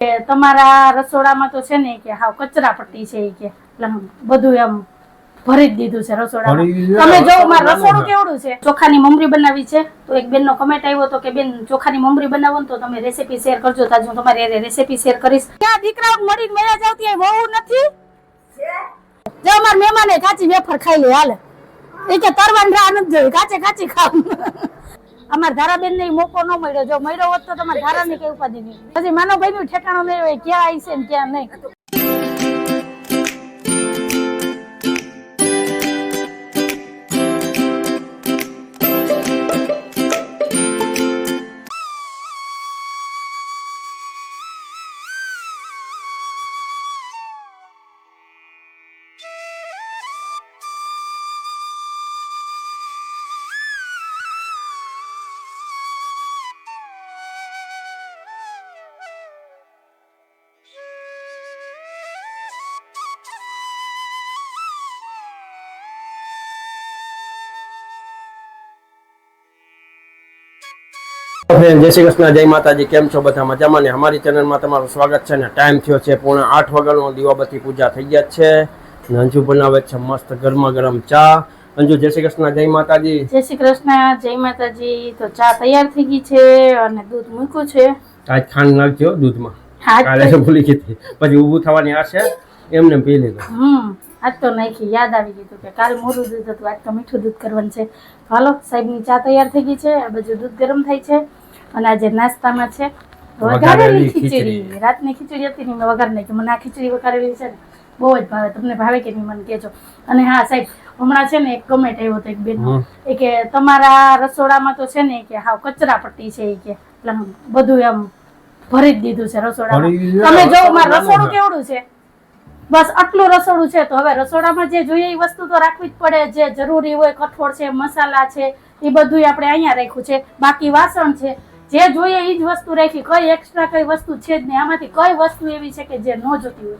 તમારા રસોડામાં તો છે ને કે હાવ કચરા પટ્ટી છે કે બધું એમ ભરી જ દીધું છે રસોડામાં. તમે જો મારું રસોડું કેવડું છે. ચોખાની મમરી બનાવી છે તો એક બેન નો કમેન્ટ આવ્યો તો કે બેન ચોખાની મમરી બનાવો તો તમે રેસીપી શેર કરજો, તો હું તમારી રેસીપી શેર કરીશ. ક્યાં દીકરાઓ મળીને મેળા જાવ ત્યાં વહુ નથી. જો અમાર મહેમાને કાચી વેફર ખાઈ લે હાલે એ કે તરવાની રાહ નથી જોઈ, કાચે કાચી ખાવ. અમાર ધારાબેન ને મોકો ન મળ્યો, જો મળ્યો હોત તો તમારે ધારા ની કઈ ઉપાધિ નહીં. પછી માનવભાઈ નું ઠેકાણું નહીં હોય ક્યાં આવી છે ને ક્યાં નહીં. જય શ્રી કૃષ્ણ, જય માતાજી. કેમ છો બધા? મજામાં ને? અમારી ચેનલમાં તમારું સ્વાગત છે ને. ટાઈમ થયો છે 7:45 વાગ્યાનો. દીવાબત્તી પૂજા થઈ ગયા છે ને અંજુ બનાવે છે મસ્ત ગરમા ગરમ ચા. અંજુ જય શ્રી કૃષ્ણ, જય માતાજી. જય શ્રી કૃષ્ણ, જય માતાજી. તો ચા તૈયાર થઈ ગઈ છે અને દૂધ મૂક્યું છે. આજ ખાંડ નાખજો દૂધમાં, કાલે ભૂલી ગઈ પછી ઊભું થવાની આ છે એમને પી લીધું. આજ તો નાખી યાદ આવી ગયું કે કાલ મોરું દૂધ હતું, આજ તો મીઠું દૂધ કરવાનું છે. હાલો સાહેબની ચા તૈયાર થઈ ગઈ છે, આ બાજુ દૂધ ગરમ થાય છે અને આજે નાસ્તામાં છે વઘારેલી ખીચડી. રાતની ખીચડી હતી ને મેં વઘાર નાખી. મને આ ખીચડી વઘારેલી છે ને બહુ જ ભાવે. તમને ભાવે કે નહીં મને કહેજો. અને હા સાહેબ હમણાં છે ને એક કમેન્ટ આવ્યો હતો એક બેન એ કે તમારા રસોડામાં તો છે ને કે હાવ કચરા પટ્ટી છે કે બધું એમ ભરી જ દીધું છે રસોડામાં. તમે જો મારું રસોડું કેવડું છે, બસ આટલું રસોડું છે. તો હવે રસોડામાં જે જોઈએ એ વસ્તુ તો રાખવી જ પડે. જે જરૂરી હોય કઠોળ છે, મસાલા છે, એ બધું આપણે અહીંયા રાખ્યું છે. બાકી વાસણ છે, જે જોઈએ એ જ વસ્તુ રાખી. કઈ એક્સ્ટ્રા કઈ વસ્તુ છે જ નહીં. આમાંથી કઈ વસ્તુ એવી છે કે જે ન જોતી હોય.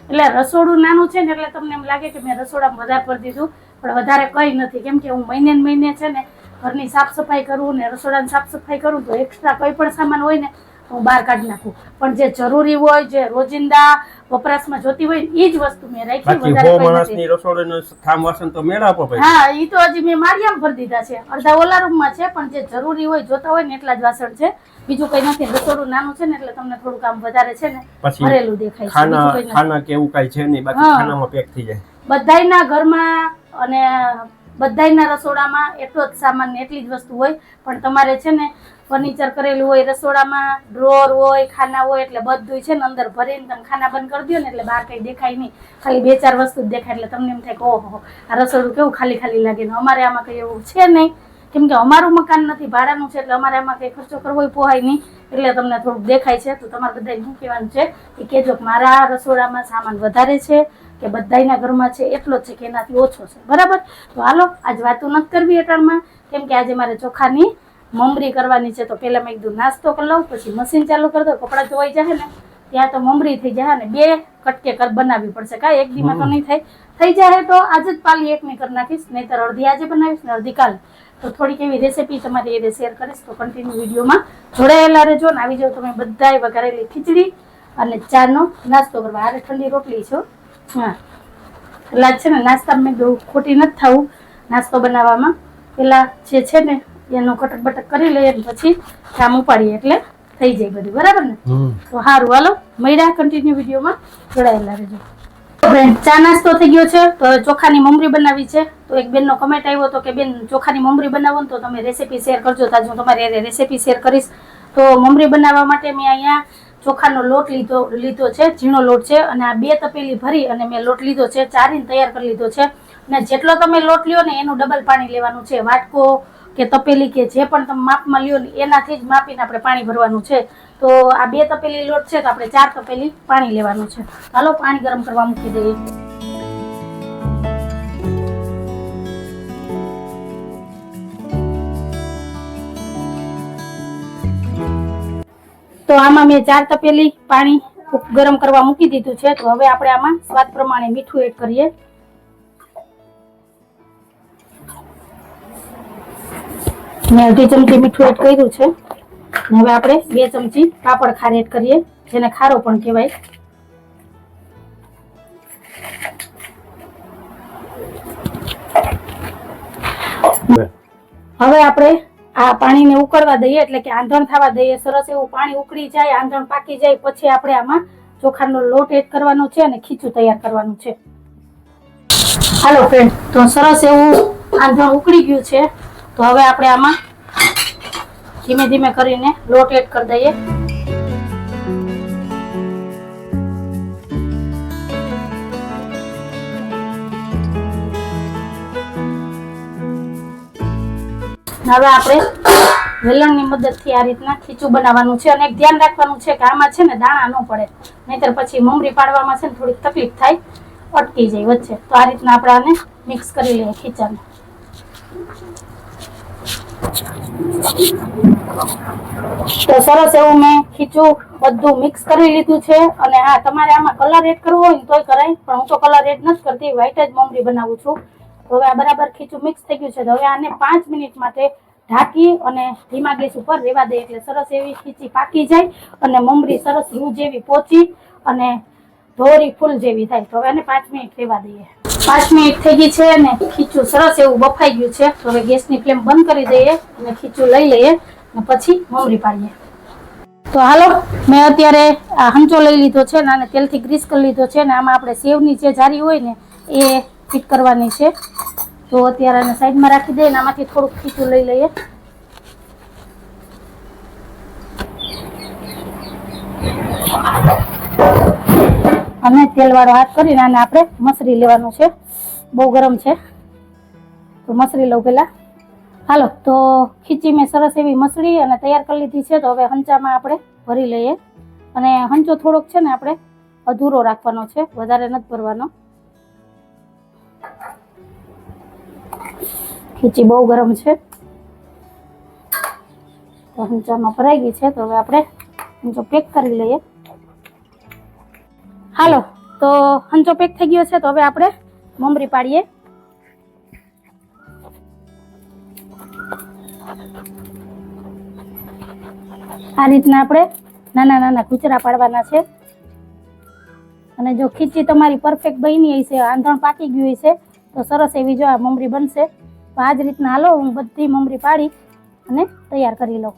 એટલે રસોડું નાનું છે ને એટલે તમને એમ લાગે કે મેં રસોડામાં વધારે કરી દીધું, પણ વધારે કઈ નથી. કેમ કે હું મહિને ને મહિને છે ને ઘરની સાફ સફાઈ કરું ને રસોડાની સાફ સફાઈ કરું તો એક્સ્ટ્રા કઈ પણ સામાન હોય ને હું બહાર કાઢી નાખું. પણ જે જરૂરી હોય, જે રોજિંદા વપરાશમાં જોતી હોય એ જ વસ્તુ મેં રાખી. હા એ તો હજી મેં માળિયામાં ભરી દીધા છે, અડધા ઓલા રૂમમાં છે. પણ જે જરૂરી હોય જોતા હોય ને એટલા જ વાસણ છે, બીજું કઈ નથી. રસોડું નાનું છે ને એટલે તમને થોડું કામ વધારે છે ને ભરેલું દેખાય છે. ખાના કે એવું કઈ છે નહીં, બાકી ખાનામાં પેક થઈ જાય. બધાયના ઘરમાં અને બધાયના રસોડામાં એટલો જ સામાન ને એટલી જ વસ્તુ હોય. પણ તમારે છે ને ફર્નિચર કરેલું હોય, રસોડામાં ડ્રોર હોય, ખાના હોય, એટલે બધું છે ને અંદર ભરીને તમે ખાના બંધ કરી દો ને એટલે બહાર કઈ દેખાય નહીં. ખાલી 2-4 વસ્તુ જ દેખાય. એટલે તમને એમ થાય કે ઓહો આ રસોડું કેવું ખાલી ખાલી લાગે. ને અમારે આમાં કઈ એવું છે નહીં, કેમ કે અમારું મકાન નથી, ભાડાનું છે. એટલે અમારે આમાં કઈ ખર્ચો કરવો પોહાય નહીં. એટલે તમને થોડુંક દેખાય છે. તો તમારે બધાને શું કહેવાનું છે એ કહેજો કે મારા રસોડામાં સામાન વધારે છે કે બધાના ઘરમાં છે એટલો જ છે કે એનાથી ઓછો છે. બરાબર? તો હાલો આજ વાતો નથી કરવી અટાણમાં, કેમ કે આજે મારે ચોખાની મમરી કરવાની છે. તો પેલા મેં કીધું નાસ્તો કરી લઉં, પછી મશીન ચાલુ કરી દો. કપડાં ધોવાઈ જાય ને ત્યાં તો મમરી થઈ જાય ને 2 કટકે બનાવવી પડશે. કાંઈ એક દીમાં તો નહીં થાય. થઈ જાય તો આજે જ પાલી એકની કરી નાખીશ, નહીંતર અડધી આજે બનાવીશ ને અડધી કાલે. તો થોડીક એવી રેસીપી તમારી એ શેર કરીશ. તો કન્ટિન્યુ વિડીયોમાં જોડાયેલા રહેજો ને આવી જાઓ તમે બધાય વઘારેલી ખીચડી અને ચાનો નાસ્તો કરવા. આરે ઠંડી રોટલી છો. હા એટલે છે ને નાસ્તામાં મેં બહુ ખોટી નથી થવું. નાસ્તો બનાવવામાં પેલા જે છે ને એનો કટક બટક કરી લઈએ પછી કામ ઉપાડીએ એટલે થઈ જાય બધું. બરાબર ને? તો સારું હાલો મળ્યા કન્ટિન્યુ વિડીયોમાં જોડાયેલા રહેજો. ચા નાસ્તો થઈ ગયો છે. તો ચોખાની મમરી બનાવી છે. તો એક બેનનો કમેન્ટ આવ્યો હતો કે બેન ચોખાની મમરી બનાવો તો તમે રેસીપી શેર કરજો, તો હું તમારી રેસીપી શેર કરીશ. તો મમરી બનાવવા માટે મેં અહીંયા ચોખાનો લોટ લીધો છે, ઝીણો લોટ છે. અને આ 2 તપેલી ભરી અને મેં લોટ લીધો છે, ચારીને તૈયાર કરી લીધો છે. અને જેટલો તમે લોટ લ્યો ને એનું ડબલ પાણી લેવાનું છે. વાટકો કે તપેલી કે જે પણ તમે માપમાં લ્યો ને એનાથી જ માપીને આપણે પાણી ભરવાનું છે. તો આ 2 તપેલી લોટ છે તો આપણે 4 તપેલી પાણી લેવાનું છે. હાલો પાણી ગરમ કરવા મૂકી દઈએ. તો આમાં મેં 4 તપેલી પાણી ગરમ કરવા મૂકી દીધું છે. તો હવે આપણે આમાં સ્વાદ પ્રમાણે મીઠું એડ કરીએ. મેં 2 ચમચી મીઠું એડ કર્યું છે. હવે આપણે 2 ચમચી પાપડ ખાર એડ કરીએ. જેને ખારો પણ કહેવાય. હવે આપણે આ પાણીને ઉકળવા દઈએ, એટલે કે આંધણ થવા દઈએ. સરસ એવું પાણી ઉકળી જાય, આંધણ પાકી જાય પછી આપણે આમાં ચોખાનો લોટ એડ કરવાનો છે અને ખીચું તૈયાર કરવાનું છે. હાલો ફ્રેન્ડ, તો સરસ એવું આંધણ ઉકળી ગયું છે. તો હવે આપણે આમાં ધીમે ધીમે કરીને લોટ એડ કરી દઈએ. હવે આપણે વેલણની મદદથી આ રીતના ખીચું બનાવવાનું છે. અને એક ધ્યાન રાખવાનું છે કે આમાં છે ને દાણા ન પડે, નહીતર પછી મમરી પાડવામાં છે ને થોડીક તકલીફ થાય, અટકી જાય વચ્ચે. તો આ રીતના આપણે આને મિક્સ કરી લઈએ ખીચાને. તો સરસ એવું મેં ખીચું બધું મિક્સ કરી લીધું છે. અને હા, તમારે આમાં કલર એડ કરવો હોય ને તોય કરાય, પણ હું તો કલર એડ નથી કરતી, વ્હાઈટ જ મમરી બનાવું છું. તો હવે આ બરાબર ખીચું મિક્સ થઈ ગયું છે. તો હવે આને 5 મિનિટ માટે ઢાંકી અને ધીમા ગેસ ઉપર રહેવા દે, એટલે સરસ એવી ખીચી પાકી જાય અને મમરી સરસ રૂ જેવી પોચી અને ધોરી ફૂલ જેવી થાય. તો હવે આને 5 મિનિટ રહેવા દઈએ. 5 મિનિટ થઈ ગઈ છે અને ખીચું સરસ એવું બફાઈ ગયું છે. તો હવે ગેસની ફ્લેમ બંધ કરી દઈએ અને ખીચું લઈ લઈએ અને પછી મમરી પાડીએ. તો હાલો, મેં અત્યારે આ હંચો લઈ લીધો છે ને આને તેલથી ગ્રીસ કરી લીધો છે. ને આમાં આપણે સેવની જે જારી હોય ને એ ફિટ કરવાની છે. તો અત્યારે આને સાઈડમાં રાખી દઈએ. આમાંથી થોડુંક ખીચું લઈ લઈએ. અને તેલવાળો હાથ કરીને આને આપણે મસરી લેવાનું છે. બહુ ગરમ છે તો મસરી લઉં પેલા. હાલો, તો ખીચી મેં સરસ એવી મસળી અને તૈયાર કરી લીધી છે. તો હવે હંચામાં આપણે ભરી લઈએ. અને હંચો થોડોક છે ને આપણે અધૂરો રાખવાનો છે, વધારે નથી ભરવાનો. ખીચી બહુ ગરમ છે. તો હંચામાં ભરાઈ ગઈ છે. તો હવે આપણે હંચો પેક કરી લઈએ. હાલો, તો હંચો પેક થઈ ગયો છે. તો હવે આપણે મમરી પાડીએ. આ રીતના આપણે નાના નાના કૂચરા પાડવાના છે. અને જો ખીચી તમારી પરફેક્ટ બની હશે, આંધણ પાકી ગયું હશે, તો સરસ એવી જો આ મમરી બનશે. તો આ જ રીતના હાલો, હું બધી મમરી પાડી અને તૈયાર કરી લઉં.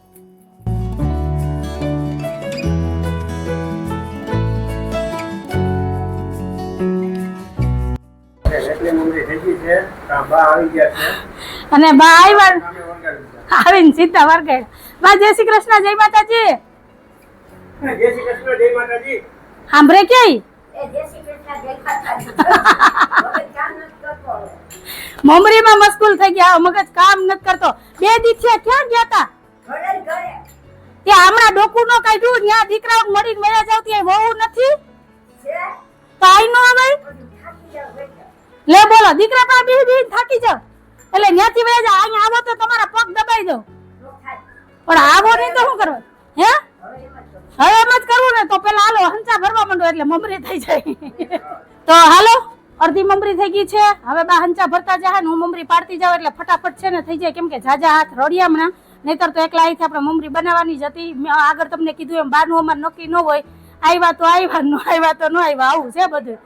અને બા આવીને સીધા વરગાડ. બા જય શ્રી કૃષ્ણ, જય માતાજી. જય શ્રી કૃષ્ણ, જય માતાજી. સાંભળે ક્યાંય મમરીમાં મશગુલ થઈ ગયા, મગજ કામ નથી કરતો. 2 દિવસ ક્યાં ગયા તા? ત્યાં હમણાં ડોકું નો કાઢ્યું, ત્યાં દીકરાઓ મળીને મળ્યા જાવ, ત્યાં વહુ નથી તો આઈ નો આવે. લે બોલો, દીકરા પા બી બી થાકી જાવ એટલે ત્યાંથી વહી જાવ. અહીંયા આવો તો તમારા પગ દબાઈ દો, પણ આવો નહીં તો શું કરવા? હે, હવે એમ જ કરવું ને. તો પેલા હાલો હંચા ભરવા માંડો એટલે મમરી થઈ જાય. તો હાલો, અડધી મમરી થઈ ગઈ છે. હવે બા હંચા ભરતા જાય ને હું મમરી પાડતી જાવ એટલે ફટાફટ છે ને થઈ જાય. કેમ કે જાજા હાથ રડ્યા હમણાં, નહીતર તો એકલા અહીંથી આપણે મમરી બનાવવાની જ હતી. મેં આગળ તમને કીધું એમ બારનું અમારે નક્કી ન હોય, આવ્યા તો આવ્યા, ન આવ્યા તો ન આવ્યા, આવું છે બધું.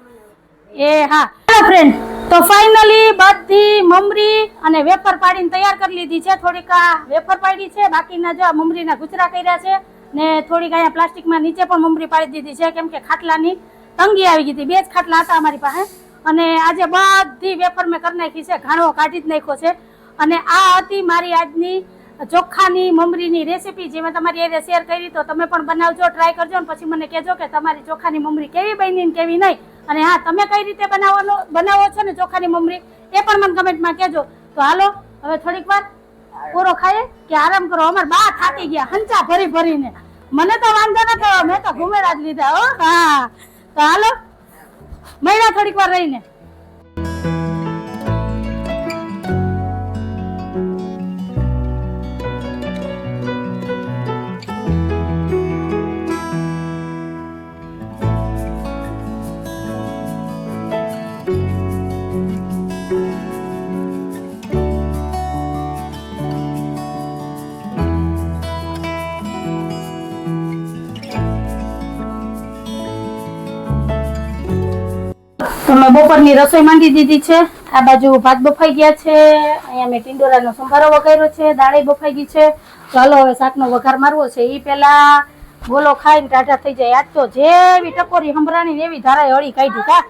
એ હા ફ્રેન્ડ, તો ફાઇનલી બધી મમરી અને વેફર પાડીને તૈયાર કરી લીધી છે. થોડીક આ વેફર પાડી છે, બાકીના જો આ મમરીના ગુચરા કર્યા છે. ને થોડીક અહીંયા પ્લાસ્ટિકમાં નીચે પણ મમરી પાડી દીધી છે, કેમ કે ખાટલાની તંગી આવી ગઈ હતી. 2 જ ખાટલા હતા અમારી પાસે. અને આજે બધી વેફર મેં કરી નાખી છે, ઘાણો કાઢી જ નાખ્યો છે. અને આ હતી મારી આજની ચોખાની મમરીની રેસીપી, જે મેં તમારી એ શેર કરી. તો તમે પણ બનાવજો, ટ્રાય કરજો અને પછી મને કહેજો કે તમારી ચોખાની મમરી કેવી બની ને કેવી નહીં. અને હા, તમે કઈ રીતે બનાવો છો ને ચોખાની મમરી, એ પણ મને કમેન્ટમાં કહેજો. તો હાલો, હવે થોડીક વાર પૂરો ખાઈએ કે આરામ કરો. અમાર બા થાકી ગયા હંચા ભરી ભરીને. મને તો વાંધો ન થયો, મેં તો ઘુમેડા જ લીધા. હો હા, તો હાલો મળ્યા થોડીક વાર રહીને. મેં બપોરની રસોઈ માંડી દીધી છે. આ બાજુ ભાત બફાઈ ગયા છે, અહીંયા મેં ટીંડોરાનો સંભારો વઘાર્યો છે, દાળે બફાઈ ગઈ છે. ચાલો હવે શાકનો વઘાર મારવો છે. એ પેલા ગોલો ખાઈને ટાઢા થઈ જાય. આજ તો જેવી ટકોરી સંભરાણી એવી ધારાએ હળી કાઢી કા.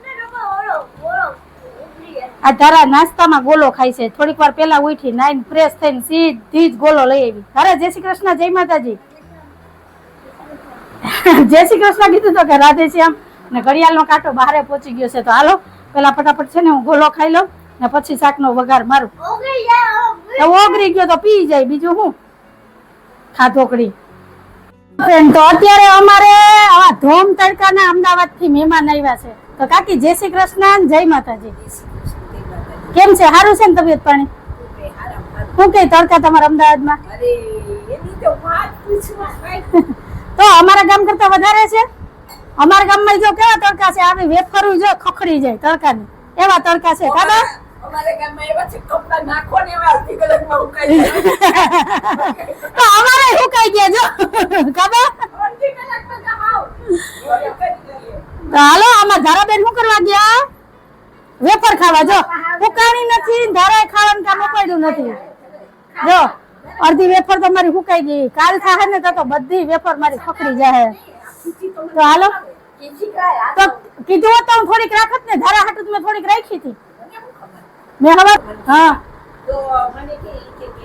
આ ધારા નાસ્તામાં ગોલો ખાય છે. થોડીક વાર પેલા ઉઠી નાઈને ફ્રેશ થઈને સીધી જ ગોલો લઈ આવી. ધારા જય શ્રી કૃષ્ણ, જય માતાજી. જય શ્રી કૃષ્ણ કીધું તો કે રાધે શ્યામ. ને ઘડિયાળનો કાંટો બહારે પહોંચી ગયો છે. તો હાલો પેલા ફટાફટ છે ને હું ગોલો ખાઈ લઉં ને પછી શાકનો વઘાર મારું. ઓગળી ગયો તો પી જાય, બીજું શું ખાધોકડી. તો અત્યારે અમારે આવા ધોમ તડકાના અમદાવાદ થી મહેમાન આવ્યા છે. તો કાકી જય શ્રી કૃષ્ણ, જય માતાજી. કેમ છે? સારું છે ને તબિયત પાણી? શું કે તડકા તમારા અમદાવાદમાં? તો અમારા ગામ કરતા વધારે છે. અમારા ગામમાં જો કેવા તડકા છે, આવી વેફર જો ખખડી જાય તડકાની, એવા તડકા છે. કાકા અમારા ગામમાં એવા છે કપડા નાખો ને એવા અડધી કલાકમાં ઉકાઈ જાય. તો અમારે સુકાઈ ગયા જો કાકા. અડધી કલાકમાં કામ આવ. તો હાલો આમાં ધારાબેન શું કરવા ગયા? વેફર ખાવા. જો સુકાણી નથી, ધારાએ ખાવાનું કામ ઉપાડ્યું નથી. જો અડધી વેફર તો મારી સુકાઈ ગઈ. કાલ થાય ને તો બધી વેફર મારી ખખડી જાય. તો હાલો તો કીધું હોત તો હું થોડીક રાખત ને, ધારા હાટું મેં થોડીક રાખી હતી મેં હવે. હા તો મને કે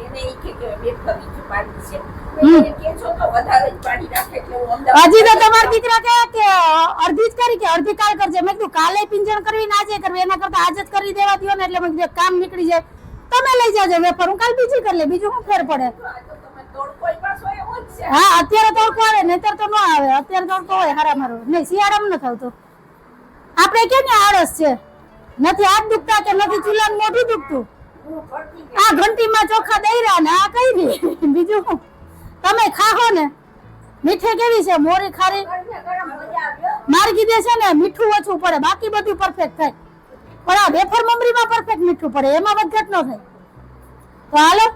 એને કે વેફર બીજું પાડી છે. મેં કે છો તો વધારે જ પાડી રાખે એટલે હું અમદાવાદ. હજી તો તમારા દીકરા કે અડધી જ કરી કે અડધી કાલ કરજે. મેં કીધું કાલે પિંજણ કરવી ને આજે કરવી, એના કરતા આજે જ કરી દેવા દો ને. એટલે મેં કીધું કામ નીકળી જાય. તમે લઈ જાજો વેફર, હું કાલ બીજી કરી લે, બીજું શું ફેર પડે. હા અત્યારે તડકો આવે, નહીતર તો ન આવે. અત્યારે તડકો હોય હારા મારો નહીં, શિયાળામાં નથી આવતો. આપણે કે ને આળસ છે, નથી હાથ દુખતા કે નથી ચૂલાનું મોઢું દુખતું. આ ઘંટીમાં ચોખા દઈરા ને આ કઈ દી બીજું શું. તમે ખાહો ને. મીઠે કેવી છે? મોરી ખારી મારી કીધે છે ને મીઠું ઓછું પડે, બાકી બધું પરફેક્ટ થાય. પણ આ વેફર મમરીમાં પરફેક્ટ મીઠું પડે, એમાં વધઘટ ન થાય. તો હાલો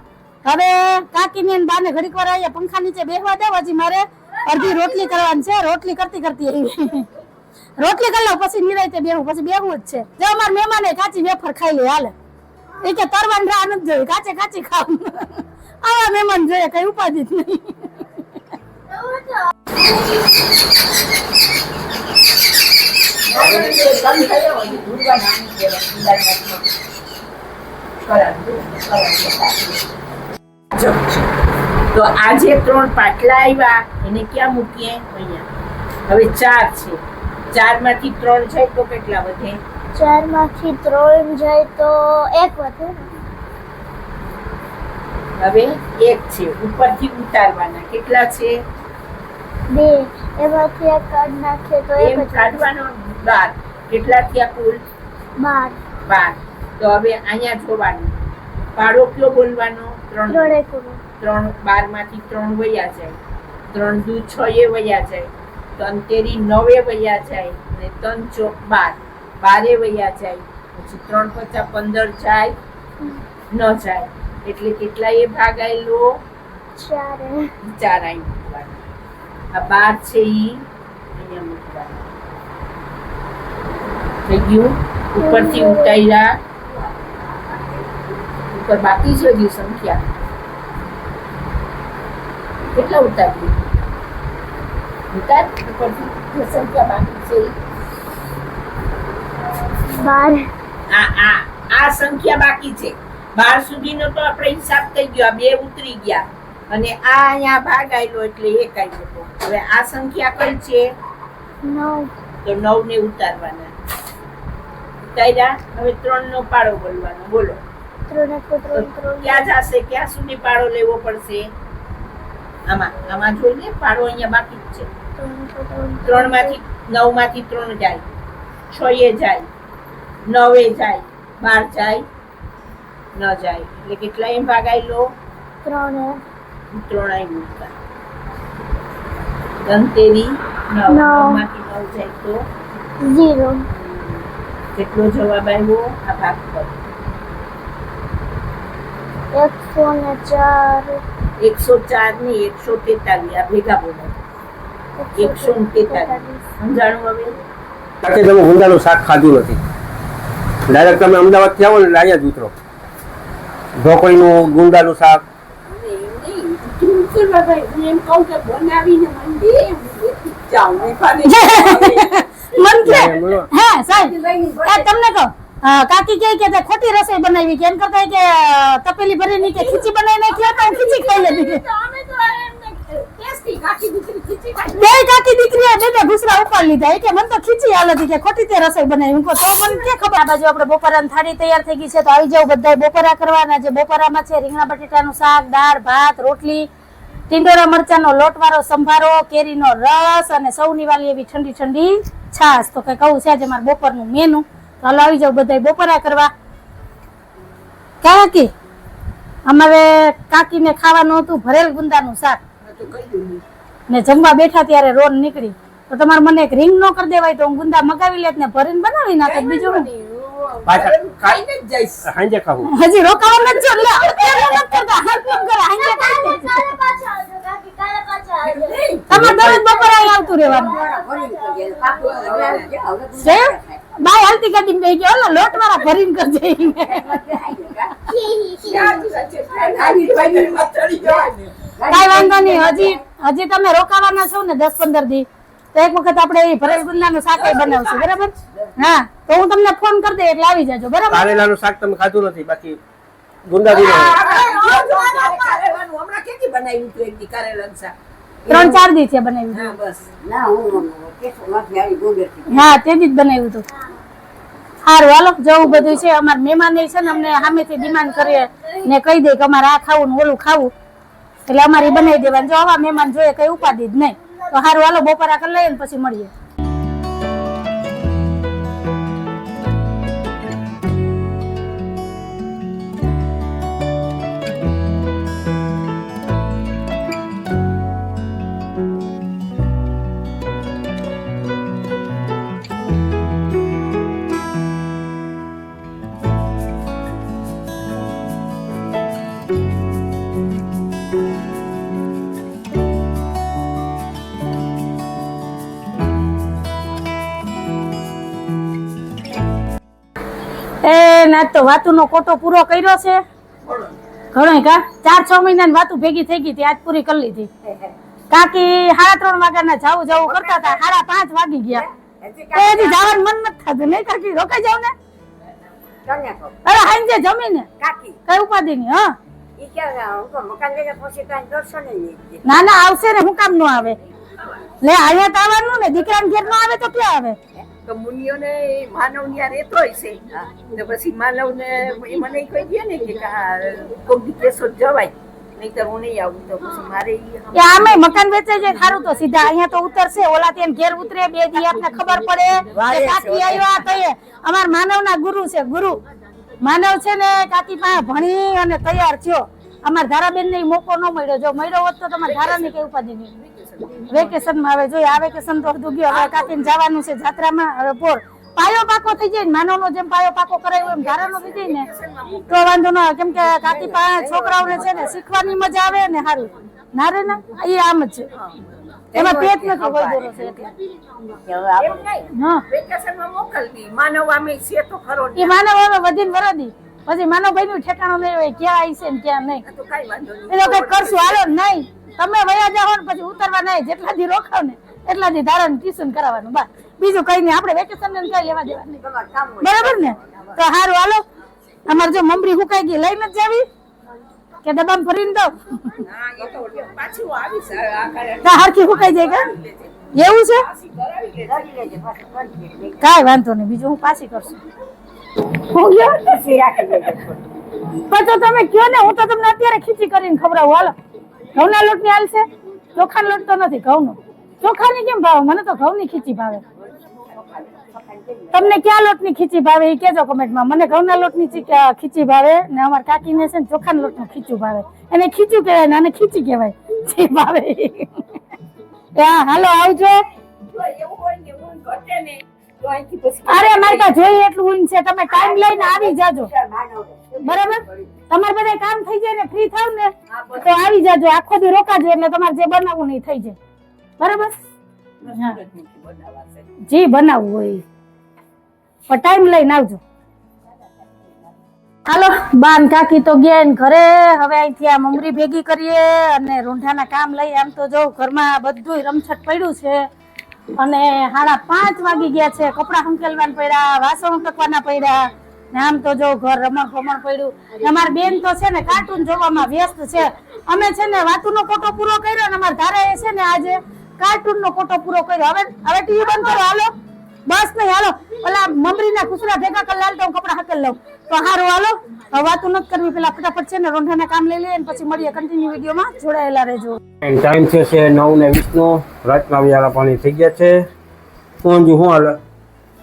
હવે કાકીને ને બાને ઘડીક વાર અહીંયા પંખા નીચે બેસવા દે. હજી મારે અડધી રોટલી કરવાની છે. રોટલી કરતી રોટલી કરી લઉં પછી નિરાયતે બેહું, પછી બેહવું જ છે. જો અમારા મહેમાને કાચી વેફર ખાઈ લે હાલે. એ કે તરવાની રાહ નથી જોઈ, કાચે કાચી ખાવ. આવા મહેમાન જોઈએ, કઈ ઉપાધિ જ નહીં. તો આજે 3 પાટલા આવ્યા, એને ક્યાં મૂકીએ? અહીંયા. હવે 4 છે. 4 માંથી 3 જાય તો કેટલા વધે? 4 માંથી 3 જાય તો 1 વધે. હવે 1 છે, ઉપરથી ઉતારવાના. કેટલા છે? 2. એમાંથી 1 કાઢ નાખીએ તો 1 એમ કાઢવાનો 12. કેટલા થયા કુલ? 12. તો હવે અહીંયા જોવાનું. પાડો કયો બોલવાનો? 3. 12 માંથી 3 વયા જાય. 3 દુ 6 એ વયા જાય. 3 તેરી 9 એ વયા જાય. અને 3 ચોક 12. 12 એ વયા જાય. પછી 3 પચા 15 જાય ન જાય. એટલે કેટલા એ ભાગ આવેલો? 4. 4 અહીં મૂકવાનો. આ 12 છે ઈ અહીંયા મૂકવાનો. થઈ ગયું? ઉપરથી ઉતાર્યા. ઉપર બાકી છે હજી સંખ્યા. કેટલા ઉતાર્યું? ઉતાર ઉપરથી જે સંખ્યા બાકી છે 12. આ સંખ્યા બાકી છે. 12 સુધીનો તો આપણે હિસાબ થઈ ગયો. આ 2 ઉતરી ગયા અને આ અહીંયા ભાગ આવેલો એટલે 1 આવ્યો. હવે આ સંખ્યા કઈ છે? 9. તો 9 ને ઉતારવાના. ઉતાર્યા. હવે 3 નો પાડો બોલવાનો. બોલો. 3 ક્યાં જશે? ક્યાં સુધી પાડો લેવો પડશે? આમાં જોઈએ પાડો અહીંયા બાકી જ છે. 3 માંથી 9 માંથી 3 જાય, 6 એ જાય, 9 એ જાય, 12 જાય ન જાય. એટલે કેટલા એમ ભાગ આવેલો? 3. 3 આવી મૂકતા. 3 તેરી 9 માંથી 9 જાય તો 0. કેટલો જવાબ આવ્યો? આ ભાગ પર 104. 104 ને 143 આ ભેગા બોલો. 143. સમજાણું હવે? કાકે તમે ગુંદાનું શાક ખાધું નથી. ડાયરેક્ટ તમે અમદાવાદથી આવો ને એટલે અહીંયા જ ઉતરો. ઢોકળીનું ગુંદાનું શાક એમ કહું કે બનાવીને મને દે, હું લેતી જ જાઉં. નહીં પાડે. મન કે બોલો. હા સાહેબ એ તમને કહો કાકી કે તે ખોટી રસોઈ બનાવી કે એમ કરતા કે તપેલી ભરીને કે ખીચી બનાવી નાખી તો હું ખીચી ખાઈ લેતી. અમે તો એમને ટેસ્ટી કાકી દીકરી ખીચી ખાઈ. બે કાકી દીકરીએ બે ભૂસરા ઉપાડી લીધા કે મને તો ખીચી હાલતી કે ખોટી તે રસોઈ બનાવી. હું કહું તો મને કે ખબર. આ બાજુ આપણે બપોરાની થાળી તૈયાર થઈ ગઈ છે તો આવી જાવ બધાય બપોરા કરવાના. જે બપોરામાં છે રીંગણા બટેટાનું શાક, દાળ ભાત, રોટલી, ટીંડોરા મરચાંનો લોટવાળો સંભારો, કેરીનો રસ અને સૌની વાલી એવી ઠંડી ઠંડી છાશ. તો કઈ કહું છે આજે મારું બપોરનું મેનુ. તો હાલો આવી જાવ બધાય બપોરા કરવા. કાકી અમારે કાકીને ખાવાનું હતું ભરેલ ગુંદાનું શાક તો કહી દઉં. ને જમવા બેઠા ત્યારે રોન નીકળી. તો તમારે મને એક રીંગ નો કરી દેવાય તો હું ગુંદા મગાવી લેત ને ભરીને બનાવી નાખત. બીજું હું પાછા ખાઈને જ જઈશ. સાંજે ખાવું. હજી રોકાવા નથી જો લે અત્યારે નથી કરતા. હાથ પગ કરે હાંજે કરી દે. કાલે પાછા આવજો કાકી, કાલે પાછા આવજો. તમારે દરરોજ બપોરે અહીં આવતું રહેવાનું. છે બાય હાલતી ગાડી બે ગયો ઓલા લોટ વાળા ભરીને કરજે. ક્યાં છે? ખાલી ભાઈને મથડી જવાય ને. કાઈ વાંધો નહીં. હજી તમે રોકાવાના છો ને 10-15 દી તો એક વખત આપણે એ ભરેલ ગુંદાનું શાક બનાવશું બરાબર. હા તો હું તમને ફોન કરી દે એટલે આવી જાજો બરાબર. કારેલાનું શાક તમે ખાધું નથી બાકી ગુંદાજી કારેલાનું હમણાં કેટલી બનાવ્યું હતું એક દી કારેલાનું શાક? 3-4 દી છે બનાવ્યું. હા બસ. હા તે જ બનાવ્યું હતું. સારું હાલો જવું બધું છે. અમારા મહેમાન છે ને અમને સામેથી ડિમાન્ડ કરીએ ને કહી દે કે અમારે આ ખાવું ને ઓલું ખાવું એટલે અમારે બનાવી દેવાનું. જો આવા મહેમાન જોઈએ કઈ ઉપાધિ જ નહીં. તો સારું હાલો બપોરા કરી લઈએ ને પછી મળીએ. એ ના તો વાતુનો કોટો પૂરો કર્યો છે ઘણો કા 4-6 મહિનાની વાતું ભેગી થઈ ગઈ હતી આજ પૂરી કરી લીધી. કાકી 3:30 વાગ્યાના જાવું કરતા હતા 5:30 વાગી ગયા. એ હજી જવાનું મન નથી થતું નહીં કાકી રોકાઈ જાવ ને. અરે હાંજે જમીને કઈ ઉપાધિ નહીં. હા ના ના આવશે ને હું કામ નો આવે લે અહીંયા તો આવવાનું ને. દીકરાને ઘેર નો આવે તો ક્યાં આવે? તો મુનિયોને માનવ ન્યા રહેતો હશે તો પછી માનવને એ મને કહી દે ને કે કોક કેસો જવાય નહીતર હું નહીં આવું. તો પછી મારે એ આમે મકાન વેચાઈ જાય સારું તો સીધા અહીંયા તો ઉતરશે. ઓલા તેમ ઘેર ઉતરે 2 દી આપને ખબર પડે કે કાકી આવ્યા કહીએ. અમાર માનવના ગુરુ છે ગુરુ. માનવ છે ને કાકી પાસે ભણી અને તૈયાર થયો. અમાર ધારાબેન ને મોકો ન મળ્યો. જો મળ્યો હોત તો તમારે ધારાની કઈ ઉપાધિ નહીં. વેકેશન માં આવે જોઈએ. આ વેકેશન તો અડધું ગયો. હવે કાકીને જવાનું છે જાત્રામાં. હવે પોર પાયો પાકો થઈ જાય ને માનવનો જેમ પાયો પાકો કરાયો એમ ધારાનો થઈ જાય ને તો વાંધો ન આવે. કેમ કે કાકી પાસે છોકરાઓને છે ને શીખવાની મજા આવે ને સારું ના રે ને. એ આમ જ છે એમાં પેટ નથી વળગોરો છે એટલે. હા વેકેશનમાં મોકલવી. માનવ આમે છે તો ખરો એ માનવ હવે વધીને વરદી પછી માનવભાઈ નું ઠેકાણું નહીં હોય ક્યાં આવી છે ને ક્યાં નહીં. તો કઈ વાંધો નહીં. એ તો કઈ કરશું હાલો નહીં. તમે વયા જાઓ ને પછી ઉતરવા નહીં. જેટલા દી રોકાવ ને એટલા દી ધારાનું ટ્યુશન કરાવવાનું બસ. બીજું કઈ નહીં. આપણે વેકેશન ને કઈ લેવા દેવા નહીં બરાબર ને. તો સારું હાલો. અમારે જો મમરી હુકાઈ ગઈ લઈને જ જાવી કે ડબ્બામાં ભરીને દઉં? હા એ તો પાછું આવીશ આ કાલે તો હરખી હુકાઈ જાય કે એવું છે? કાંઈ વાંધો નહીં. બીજું હું પાછી કરશું. હું ગયો પણ તો તમે કયો ને હું તો તમને અત્યારે ખીચી કરીને ખવડાવું. હાલો ઘઉંના લોટની હાલશે? ચોખાનો લોટ તો નથી ઘઉંનો. ચોખાની કેમ ભાવે? મને તો ઘઉંની ખીચી ભાવે. તમને ક્યાં લોટની ખીચી ભાવે એ કહેજો કમેન્ટમાં. મને ઘઉંના લોટની ખીચી ભાવે ને અમારા કાકીને છે ને ચોખાના લોટનું ખીચું ભાવે. એને ખીચું કહેવાય ને આને ખીચી કહેવાય. જે ભાવે ત્યાં હાલો આવજો. એવું હોય ને હું ઘટે ને તો અહીંથી પછી અરે મારે તો જોઈએ એટલું ઊંઘ છે. તમે ટાઈમ લઈને આવી જાજો બરાબર. તમારે બધા કામ થઈ જાય ને ફ્રી થાવ ને તો આવી જાજો. આખો દી રોકાજો એટલે તમારે જે બનાવવું નહીં થઈ જાય બરાબર. બનાવાશે. જે બનાવવું હોય પણ ટાઈમ લઈને આવજો. હાલો બાન કાકી તો ગયા ને ઘરે. હવે અહીંથી આ મમરી ભેગી કરીએ અને રૂંઢાના કામ લઈ. આમ તો જો ઘરમાં બધું રમછટ પડ્યું છે અને 5:30 વાગી ગયા છે. કપડાં હંકેલવાના પડ્યા, વાસણ ઉટકવાના પડ્યા ને આમ તો જો ઘર રમણ ભમણ પડ્યું. અમારી બેન તો છે ને કાર્ટૂન જોવામાં વ્યસ્ત છે. અમે છે ને વાતુનો કોટો પૂરો કર્યો ને અમારા ધારાએ છે ને આજે કાર્ટૂન નો કોટો પૂરો કર્યો. હવે ટીવી બંધ કરો. હાલો બસ નહીં, હાલો ઓલા મમરીના ખુસરા ભેગા કરી લાલ તો હું કપડા હકેલ લઉં તો હારું. હાલો હવે વાતું નથી કરવી, પેલા ફટાફટ છે ને રોંઢાના કામ લઈ લઈએ ને પછી મળીએ. કન્ટિન્યુ વિડીયોમાં જોડાયેલા રહેજો. ટાઈમ છે 9:20 નો. રાતના વ્યારા પાણી થઈ ગયા છે. શું હાલે?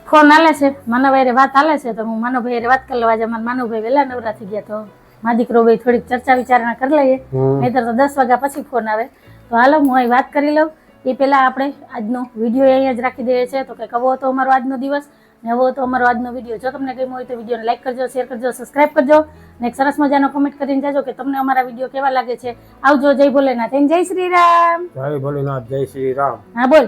ફોન હાલે છે, માનવભાઈ વાત હાલે છે તો હું માનવભાઈ વાત કરી લઉં. આજે મારા માનવભાઈ વહેલા નવરા થઈ ગયા તો મા દીકરો ભાઈ થોડીક ચર્ચા વિચારણા કરી લઈએ. નહીતર તો 10 વાગ્યા પછી ફોન આવે. તો હાલો હું અહીં વાત કરી લઉં. એ પહેલા આપણે આજનો વિડીયો અહીંયા જ રાખી દઈએ છીએ. તો કે કવો હતો અમારો આજનો દિવસ ને એવો હતો અમારો આજનો વિડીયો. જો તમને ગમ્યો હોય તો વિડીયોને લાઈક કરજો, શેર કરજો, સબસ્ક્રાઇબ કરજો ને એક સરસ મજાનો કમેન્ટ કરીને જાજો કે તમને અમારા વિડીયો કેવા લાગે છે. આવજો. જય ભોલેનાથ. જય શ્રી રામ. જય ભોલેનાથ. જય શ્રી રામ. હા બોલ.